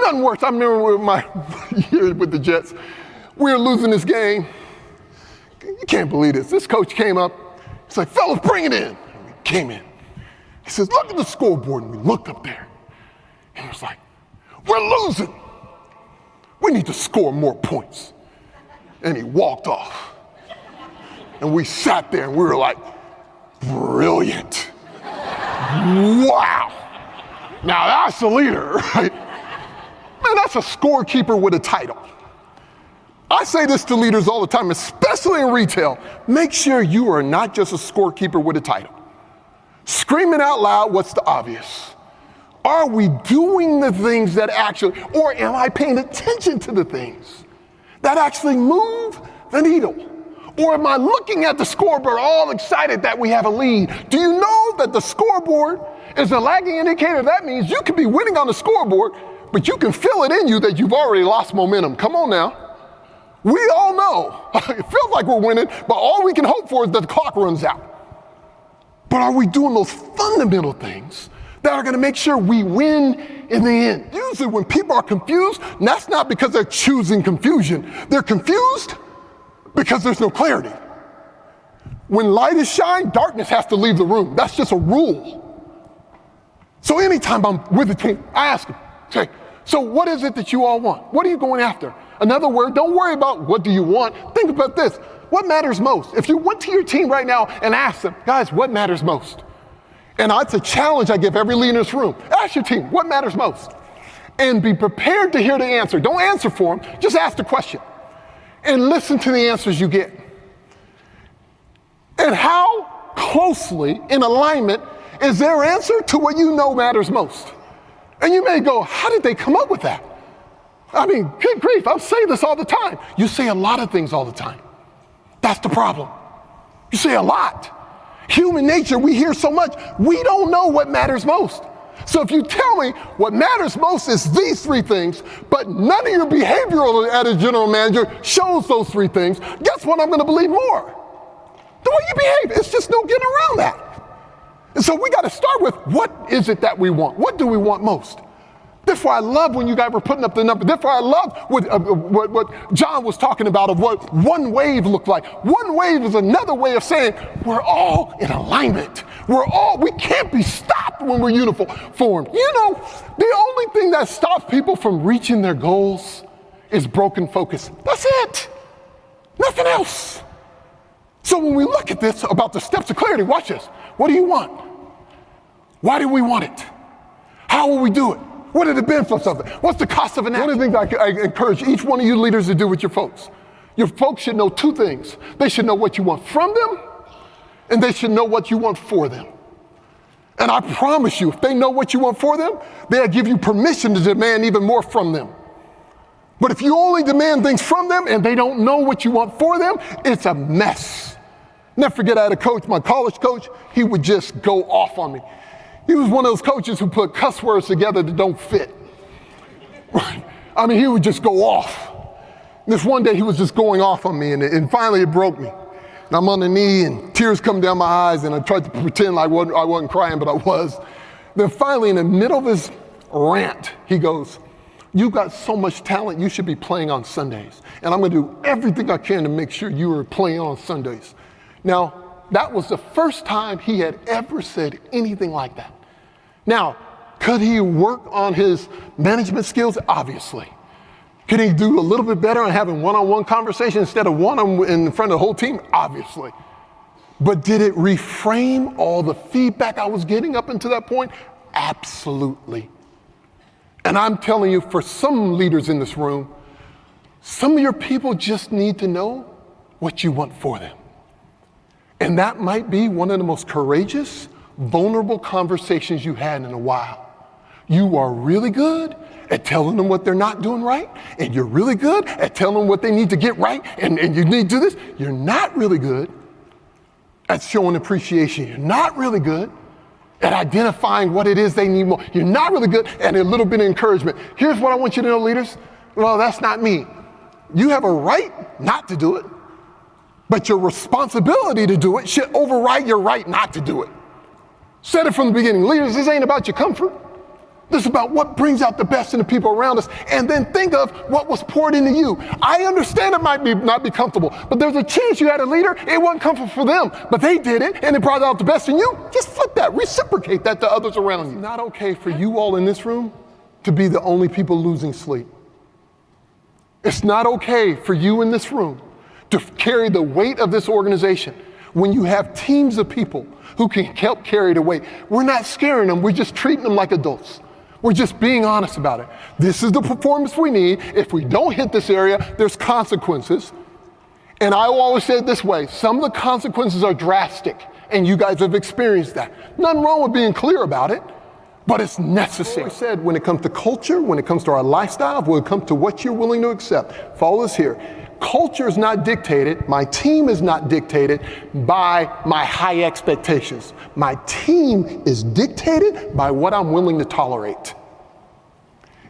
nothing worse. I remember with my year with the Jets, we were losing this game. You can't believe this. This coach came up. He's like, fellas, bring it in. And we came in. He says, look at the scoreboard. And we looked up there. And he was like, we're losing. We need to score more points. And he walked off. And we sat there and we were like, brilliant. Wow. Now that's a leader, right? Man, that's a scorekeeper with a title. I say this to leaders all the time, especially in retail. Make sure you are not just a scorekeeper with a title. Screaming out loud, what's the obvious? Are we doing the things that actually, or am I paying attention to the things that actually move the needle? Or am I looking at the scoreboard all excited that we have a lead? Do you know that the scoreboard is a lagging indicator? That means you can be winning on the scoreboard, but you can feel it in you that you've already lost momentum. Come on now. We all know, it feels like we're winning, but all we can hope for is that the clock runs out. But are we doing those fundamental things that are gonna make sure we win in the end? Usually when people are confused, that's not because they're choosing confusion. They're confused because there's no clarity. When light is shining, darkness has to leave the room. That's just a rule. So anytime I'm with a team, I ask them, say, so what is it that you all want? What are you going after? Another word, don't worry about what do you want. Think about this. What matters most? If you went to your team right now and asked them, guys, what matters most? And it's a challenge I give every leader in this room. Ask your team, what matters most? And be prepared to hear the answer. Don't answer for them, just ask the question. And listen to the answers you get. And how closely in alignment is their answer to what you know matters most? And you may go, how did they come up with that? I mean, good grief, I say this all the time. You say a lot of things all the time. That's the problem. You say a lot. Human nature, we hear so much, we don't know what matters most. So if you tell me what matters most is these three things, but none of your behavioral as a general manager shows those three things, guess what I'm gonna believe more? The way you behave. It's just no getting around that. And so we gotta start with what is it that we want? What do we want most? That's why I love when you guys were putting up the number. That's why I love what John was talking about of what one wave looked like. One wave is another way of saying we're all in alignment. We can't be stopped when we're uniformed. You know, the only thing that stops people from reaching their goals is broken focus. That's it. Nothing else. So when we look at this about the steps of clarity, watch this. What do you want? Why do we want it? How will we do it? What are the benefits of it? What's the cost of an action? One of the things I encourage each one of you leaders to do with your folks should know two things. They should know what you want from them, and they should know what you want for them. And I promise you, if they know what you want for them, they'll give you permission to demand even more from them. But if you only demand things from them and they don't know what you want for them, it's a mess. Never forget I had a coach, my college coach, he would just go off on me. He was one of those coaches who put cuss words together that don't fit. I mean, he would just go off. This one day he was just going off on me and finally it broke me. And I'm on the knee and tears come down my eyes and I tried to pretend like I wasn't crying, but I was. Then finally in the middle of his rant, he goes, you got so much talent, you should be playing on Sundays. And I'm gonna do everything I can to make sure you are playing on Sundays. Now, that was the first time he had ever said anything like that. Now, could he work on his management skills? Obviously. Could he do a little bit better on having one-on-one conversation instead of one in front of the whole team? Obviously. But did it reframe all the feedback I was getting up until that point? Absolutely. And I'm telling you, for some leaders in this room, some of your people just need to know what you want for them. And that might be one of the most courageous, vulnerable conversations you had in a while. You are really good at telling them what they're not doing right, and you're really good at telling them what they need to get right, and you need to do this. You're not really good at showing appreciation. You're not really good at identifying what it is they need more. You're not really good at a little bit of encouragement. Here's what I want you to know, leaders. Well, that's not me. You have a right not to do it, but your responsibility to do it should override your right not to do it. Said it from the beginning. Leaders, this ain't about your comfort. This is about what brings out the best in the people around us, and then think of what was poured into you. I understand it might not be comfortable, but there's a chance you had a leader, it wasn't comfortable for them, but they did it, and it brought out the best in you. Just flip that, reciprocate that to others around you. It's not okay for you all in this room to be the only people losing sleep. It's not okay for you in this room to carry the weight of this organization when you have teams of people who can help carry the weight. We're not scaring them, we're just treating them like adults. We're just being honest about it. This is the performance we need. If we don't hit this area, there's consequences. And I always say it this way, some of the consequences are drastic, and you guys have experienced that. Nothing wrong with being clear about it, but it's necessary. I said, when it comes to culture, when it comes to our lifestyle, when it comes to what you're willing to accept, follow this here. Culture is not dictated, my team is not dictated by my high expectations. My team is dictated by what I'm willing to tolerate.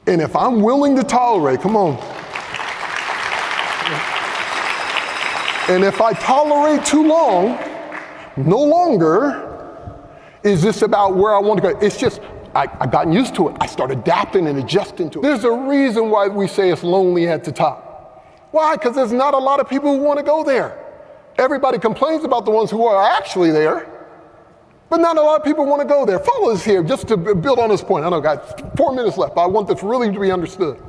And if I'm willing to tolerate, come on. And if I tolerate too long, no longer is this about where I want to go. It's just, I've gotten used to it. I start adapting and adjusting to it. There's a reason why we say it's lonely at the top. Why? Because there's not a lot of people who want to go there. Everybody complains about the ones who are actually there, but not a lot of people want to go there. Follow us here, just to build on this point. I know, guys, 4 minutes left, but I want this really to be understood.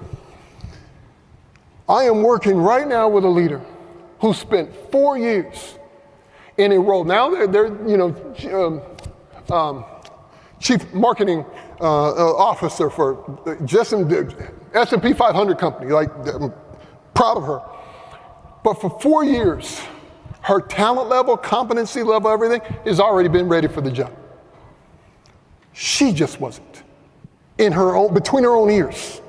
I am working right now with a leader who spent 4 years in a role. Now they're chief marketing officer for just S&P 500 company. Like, I'm proud of her. But for 4 years, her talent level, competency level, everything has already been ready for the job. She just wasn't between her own ears.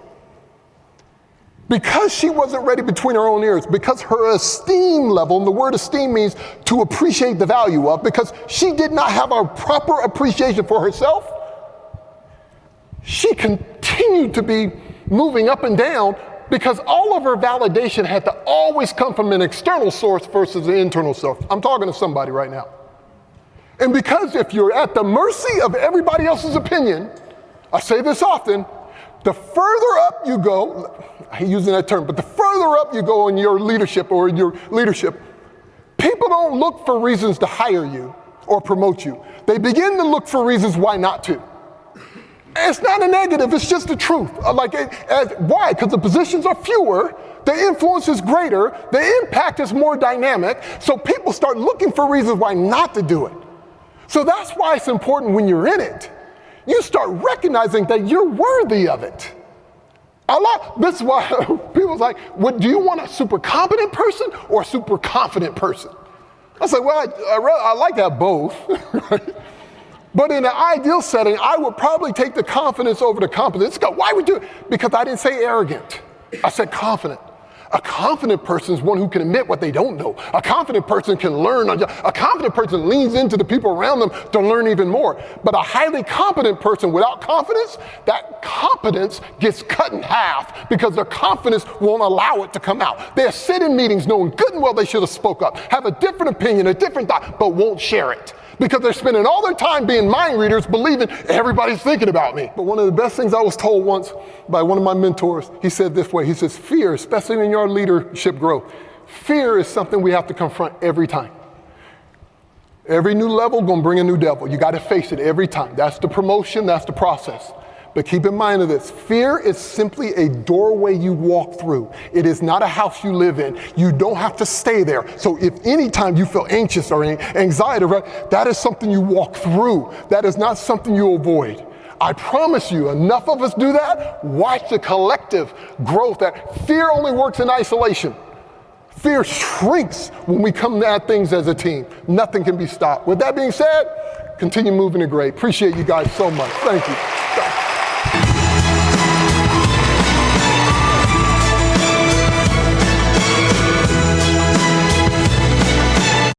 Because she wasn't ready between her own ears, because her esteem level, and the word esteem means to appreciate the value of, because she did not have a proper appreciation for herself, she continued to be moving up and down because all of her validation had to always come from an external source versus an internal source. I'm talking to somebody right now. And because if you're at the mercy of everybody else's opinion, I say this often, the further up you go, I hate using that term, but the further up you go in your leadership, people don't look for reasons to hire you or promote you. They begin to look for reasons why not to. It's not a negative, it's just the truth. Why? Because the positions are fewer, the influence is greater, the impact is more dynamic, so people start looking for reasons why not to do it. So that's why it's important when you're in it. You start recognizing that you're worthy of it. This is why people's like, do you want a super competent person or a super confident person? I say, well, I like to have both, right? But in an ideal setting, I would probably take the confidence over the competence. Why would you do it? Because I didn't say arrogant. I said confident. A confident person is one who can admit what they don't know. A confident person can learn. A confident person leans into the people around them to learn even more. But a highly competent person without confidence, that competence gets cut in half because their confidence won't allow it to come out. They'll sit in meetings knowing good and well they should have spoke up, have a different opinion, a different thought, but won't share it. Because they're spending all their time being mind readers, believing everybody's thinking about me. But one of the best things I was told once by one of my mentors, he said this way, he says, fear, especially in your leadership growth, fear is something we have to confront every time. Every new level gonna bring a new devil. You gotta face it every time. That's the promotion, that's the process. But keep in mind of this, fear is simply a doorway you walk through. It is not a house you live in. You don't have to stay there. So if any time you feel anxious or anxiety, that is something you walk through. That is not something you avoid. I promise you, enough of us do that, watch the collective growth. That fear only works in isolation. Fear shrinks when we come at things as a team. Nothing can be stopped. With that being said, continue moving to great. Appreciate you guys so much. Thank you.